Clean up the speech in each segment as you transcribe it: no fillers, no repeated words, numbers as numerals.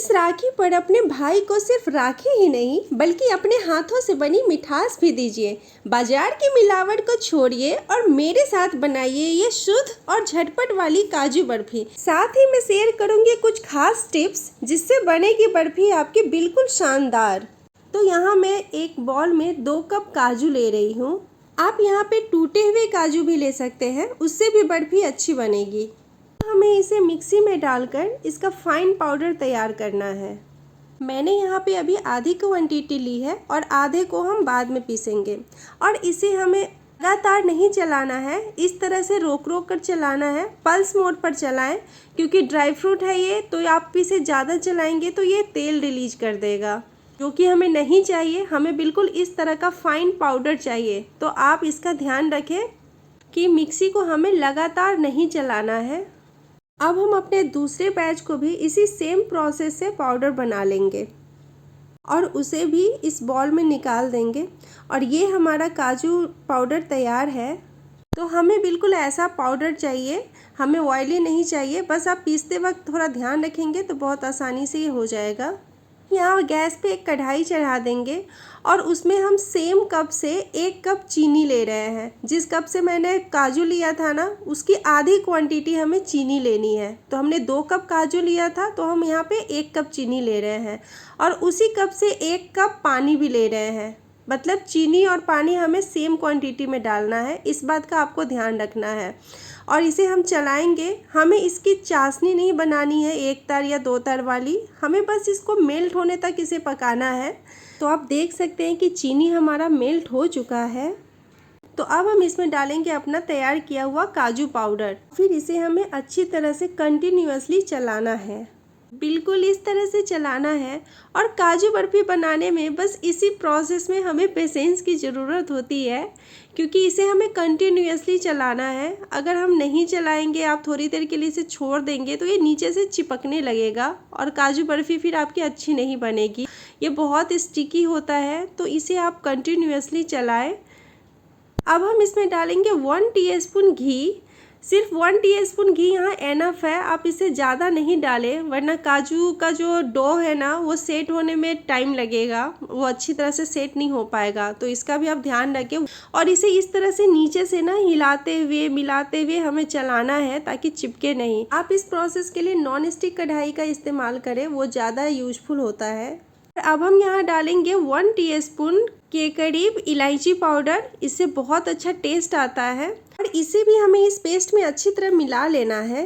इस राखी पर अपने भाई को सिर्फ राखी ही नहीं बल्कि अपने हाथों से बनी मिठास भी दीजिए। बाजार की मिलावट को छोड़िए और मेरे साथ बनाइए ये शुद्ध और झटपट वाली काजू बर्फी। साथ ही मैं शेयर करूंगी कुछ खास टिप्स जिससे बनेगी बर्फी आपकी बिल्कुल शानदार। तो यहाँ मैं एक बॉल में 2 कप काजू ले रही हूँ। आप यहाँ पे टूटे हुए काजू भी ले सकते हैं, उससे भी बर्फी अच्छी बनेगी। हमें इसे मिक्सी में डालकर इसका फाइन पाउडर तैयार करना है। मैंने यहाँ पे अभी आधी क्वांटिटी ली है और आधे को हम बाद में पीसेंगे। और इसे हमें लगातार नहीं चलाना है, इस तरह से रोक रोक कर चलाना है। पल्स मोड पर चलाएं क्योंकि ड्राई फ्रूट है ये, तो आप इसे ज़्यादा चलाएंगे तो ये तेल रिलीज कर देगा, जो कि हमें नहीं चाहिए। हमें बिल्कुल इस तरह का फाइन पाउडर चाहिए। तो आप इसका ध्यान रखें कि मिक्सी को हमें लगातार नहीं चलाना है। अब हम अपने दूसरे बैच को भी इसी सेम प्रोसेस से पाउडर बना लेंगे और उसे भी इस बॉल में निकाल देंगे। और ये हमारा काजू पाउडर तैयार है। तो हमें बिल्कुल ऐसा पाउडर चाहिए, हमें ऑयली नहीं चाहिए। बस आप पीसते वक्त थोड़ा ध्यान रखेंगे तो बहुत आसानी से ये हो जाएगा। यहाँ गैस पे एक कढ़ाई चढ़ा देंगे और उसमें हम सेम कप से 1 कप चीनी ले रहे हैं। जिस कप से मैंने काजू लिया था ना, उसकी आधी क्वांटिटी हमें चीनी लेनी है। तो हमने 2 कप काजू लिया था, तो हम यहाँ पे 1 कप चीनी ले रहे हैं। और उसी कप से 1 कप पानी भी ले रहे हैं। मतलब चीनी और पानी हमें सेम क्वांटिटी में डालना है, इस बात का आपको ध्यान रखना है। और इसे हम चलाएंगे। हमें इसकी चाशनी नहीं बनानी है 1 तर या 2 तर वाली, हमें बस इसको मेल्ट होने तक इसे पकाना है। तो आप देख सकते हैं कि चीनी हमारा मेल्ट हो चुका है। तो अब हम इसमें डालेंगे अपना तैयार किया हुआ काजू पाउडर। फिर इसे हमें अच्छी तरह से कंटिन्यूअसली चलाना है, बिल्कुल इस तरह से चलाना है। और काजू बर्फी बनाने में बस इसी प्रोसेस में हमें पेशेंस की ज़रूरत होती है, क्योंकि इसे हमें कंटिन्यूअसली चलाना है। अगर हम नहीं चलाएंगे, आप थोड़ी देर के लिए इसे छोड़ देंगे तो ये नीचे से चिपकने लगेगा और काजू बर्फी फिर आपकी अच्छी नहीं बनेगी। ये बहुत स्टिकी होता है, तो इसे आप कंटिन्यूअसली चलाएं। अब हम इसमें डालेंगे 1 टीस्पून घी। सिर्फ 1 टीस्पून घी यहाँ एनफ है, आप इसे ज़्यादा नहीं डालें, वरना काजू का जो डो है ना, वो सेट होने में टाइम लगेगा, वो अच्छी तरह से सेट नहीं हो पाएगा। तो इसका भी आप ध्यान रखें। और इसे इस तरह से नीचे से ना हिलाते हुए मिलाते हुए हमें चलाना है ताकि चिपके नहीं। आप इस प्रोसेस के लिए नॉन स्टिक कढ़ाई का इस्तेमाल करें, वो ज़्यादा यूजफुल होता है। अब हम यहाँ डालेंगे 1 टीस्पून के करीब इलायची पाउडर, इससे बहुत अच्छा टेस्ट आता है। और इसे भी हमें इस पेस्ट में अच्छी तरह मिला लेना है।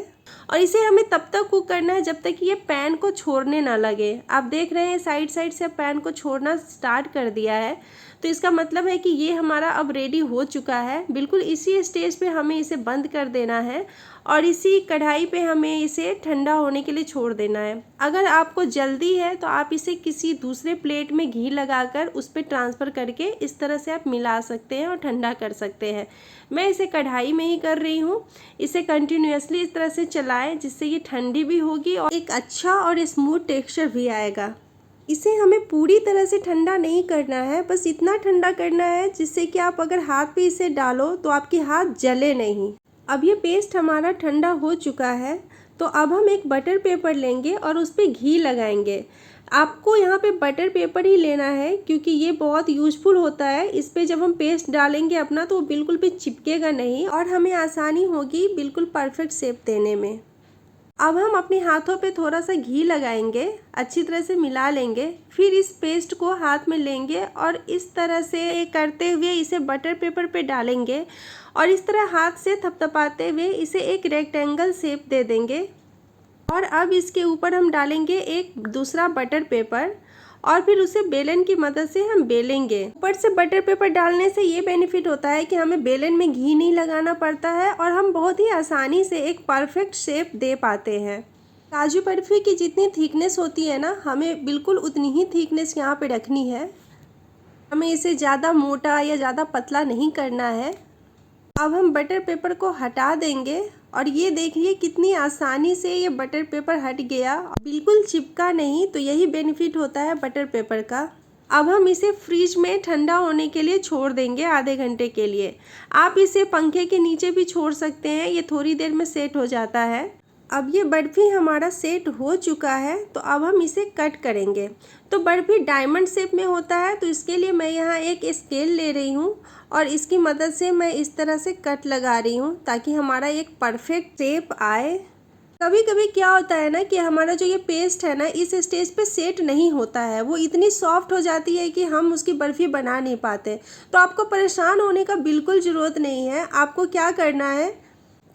और इसे हमें तब तक कुक करना है जब तक कि ये पैन को छोड़ने ना लगे। आप देख रहे हैं साइड साइड से पैन को छोड़ना स्टार्ट कर दिया है, तो इसका मतलब है कि ये हमारा अब रेडी हो चुका है। बिल्कुल इसी स्टेज पे हमें इसे बंद कर देना है और इसी कढ़ाई पे हमें इसे ठंडा होने के लिए छोड़ देना है। अगर आपको जल्दी है तो आप इसे किसी दूसरे प्लेट में घी लगाकर उस पर ट्रांसफ़र करके इस तरह से आप मिला सकते हैं और ठंडा कर सकते हैं। मैं इसे कढ़ाई में ही कर रही हूँ। इसे कंटिन्यूअसली इस तरह से चलाएं जिससे ये ठंडी भी होगी और एक अच्छा और स्मूथ टेक्सचर भी आएगा। इसे हमें पूरी तरह से ठंडा नहीं करना है, बस इतना ठंडा करना है जिससे कि आप अगर हाथ पे इसे डालो तो आपके हाथ जले नहीं। अब ये पेस्ट हमारा ठंडा हो चुका है, तो अब हम एक बटर पेपर लेंगे और उस पर घी लगाएंगे। आपको यहाँ पे बटर पेपर ही लेना है क्योंकि ये बहुत यूजफुल होता है। इस पे जब हम पेस्ट डालेंगे अपना तो वो बिल्कुल भी चिपकेगा नहीं और हमें आसानी होगी बिल्कुल परफेक्ट शेप देने में। अब हम अपने हाथों पे थोड़ा सा घी लगाएंगे, अच्छी तरह से मिला लेंगे। फिर इस पेस्ट को हाथ में लेंगे और इस तरह से करते हुए इसे बटर पेपर पे डालेंगे और इस तरह हाथ से थपथपाते हुए इसे एक रेक्टेंगल शेप दे देंगे। और अब इसके ऊपर हम डालेंगे एक दूसरा बटर पेपर और फिर उसे बेलन की मदद से हम बेलेंगे। ऊपर से बटर पेपर डालने से ये बेनिफिट होता है कि हमें बेलन में घी नहीं लगाना पड़ता है और हम बहुत ही आसानी से एक परफेक्ट शेप दे पाते हैं। काजू बर्फी की जितनी थिकनेस होती है ना, हमें बिल्कुल उतनी ही थिकनेस यहाँ पे रखनी है। हमें इसे ज़्यादा मोटा या ज़्यादा पतला नहीं करना है। अब हम बटर पेपर को हटा देंगे और ये देखिए कितनी आसानी से ये बटर पेपर हट गया, बिल्कुल चिपका नहीं। तो यही बेनिफिट होता है बटर पेपर का। अब हम इसे फ्रिज में ठंडा होने के लिए छोड़ देंगे आधे घंटे के लिए। आप इसे पंखे के नीचे भी छोड़ सकते हैं, ये थोड़ी देर में सेट हो जाता है। अब ये बर्फ़ी हमारा सेट हो चुका है, तो अब हम इसे कट करेंगे। तो बर्फ़ी डायमंड शेप में होता है, तो इसके लिए मैं यहाँ एक स्केल ले रही हूँ और इसकी मदद से मैं इस तरह से कट लगा रही हूँ ताकि हमारा एक परफेक्ट शेप आए। कभी कभी क्या होता है ना कि हमारा जो ये पेस्ट है ना इस स्टेज पे सेट नहीं होता है, वो इतनी सॉफ्ट हो जाती है कि हम उसकी बर्फ़ी बना नहीं पाते। तो आपको परेशान होने का बिल्कुल ज़रूरत नहीं है। आपको क्या करना है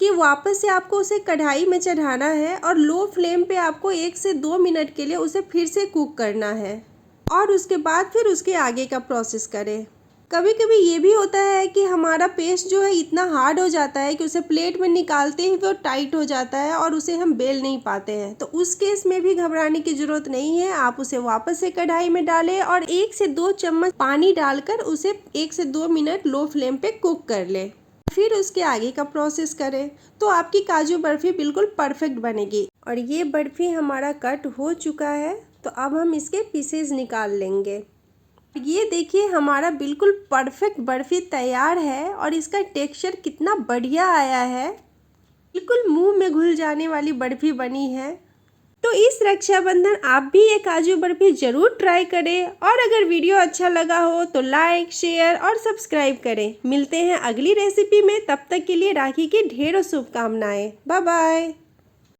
कि वापस से आपको उसे कढ़ाई में चढ़ाना है और लो फ्लेम पे आपको 1 से 2 मिनट के लिए उसे फिर से कुक करना है और उसके बाद फिर उसके आगे का प्रोसेस करें। कभी कभी ये भी होता है कि हमारा पेस्ट जो है इतना हार्ड हो जाता है कि उसे प्लेट में निकालते ही वो टाइट हो जाता है और उसे हम बेल नहीं पाते हैं। तो उस केस में भी घबराने की ज़रूरत नहीं है। आप उसे वापस से कढ़ाई में डालें और 1 से 2 चम्मच पानी डालकर उसे 1 से 2 मिनट लो फ्लेम पे कुक कर लें। फिर उसके आगे का प्रोसेस करें तो आपकी काजू बर्फ़ी बिल्कुल परफेक्ट बनेगी। और ये बर्फ़ी हमारा कट हो चुका है, तो अब हम इसके पीसेज निकाल लेंगे। ये देखिए हमारा बिल्कुल परफेक्ट बर्फ़ी तैयार है और इसका टेक्सचर कितना बढ़िया आया है। बिल्कुल मुंह में घुल जाने वाली बर्फ़ी बनी है। तो इस रक्षाबंधन आप भी ये काजू बर्फ़ी ज़रूर ट्राई करें और अगर वीडियो अच्छा लगा हो तो लाइक, शेयर और सब्सक्राइब करें। मिलते हैं अगली रेसिपी में, तब तक के लिए राखी की ढेरों शुभकामनाएं। Bye bye.